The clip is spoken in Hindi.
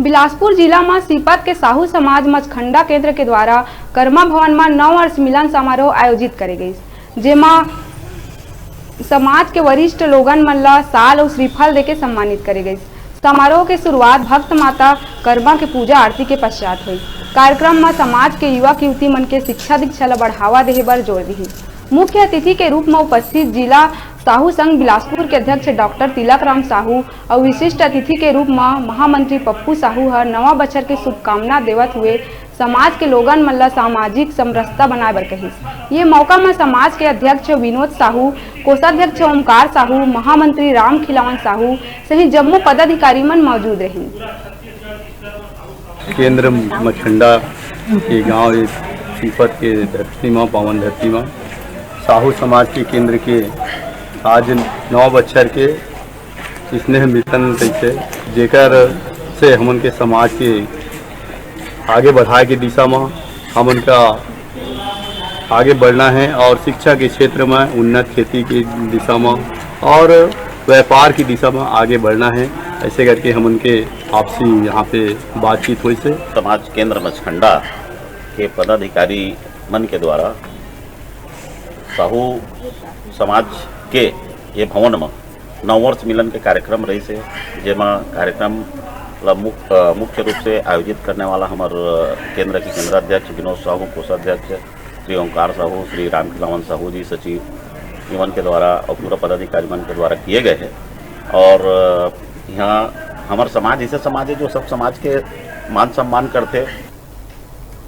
बिलासपुर जिला में सीपत के साहू समाज मचखंडा केंद्र के द्वारा कर्मा भवन में 9 वर्ष मिलन समारोह आयोजित करे गई, जेमा समाज के वरिष्ठ लोगन मन ला साल और श्रीफल देके सम्मानित करे गई। समारोह के शुरुआत भक्त माता कर्मा के पूजा आरती के पश्चात हुई। कार्यक्रम में समाज के युवक युवती मन के शिक्षा दीक्षा ला बढ़ावा देहे बर जोर दी। मुख्य अतिथि के रूप में उपस्थित जिला साहू संघ बिलासपुर के अध्यक्ष डॉक्टर तिलक राम साहू और विशिष्ट अतिथि के रूप में महामंत्री पप्पू साहू हर नवा बछर के शुभकामना देवत हुए समाज के लोगन मन ला सामाजिक समरसता बनाए बर कहिस। ये मौका में समाज के अध्यक्ष विनोद साहू, कोषाध्यक्ष ओमकार साहू, महामंत्री राम खिलावन साहू सहित जम्मू पदाधिकारी मन मौजूद रहे। केंद्र मचखंडा के गांव सीपत के धरती में पावन धरती में साहू समाज के केंद्र के आज 9 बच्चर के स्नेह मिलन कैसे जेकर से हमन के समाज के आगे बढ़ाए के दिशा में हमन का आगे बढ़ना है और शिक्षा के क्षेत्र में उन्नत खेती की दिशा में और व्यापार की दिशा में आगे बढ़ना है। ऐसे करके हमन के आपसी यहाँ पे बातचीत हुई से समाज केंद्र मचखंडा के पदाधिकारी मन के द्वारा साहू समाज के ये भवन में 9 वर्ष मिलन के कार्यक्रम रही से जेमा कार्यक्रम मुख्य रूप से आयोजित करने वाला हमारे केंद्र के केंद्राध्यक्ष विनोद साहू, कोषाध्यक्ष श्री ओंकार साहू, श्री राम खिलावन साहू जी सचिव इवन के द्वारा और पूरा पदाधिकारी मन के द्वारा किए गए हैं। और यहाँ हमारे समाज ऐसे समाज है जो सब समाज के मान सम्मान करते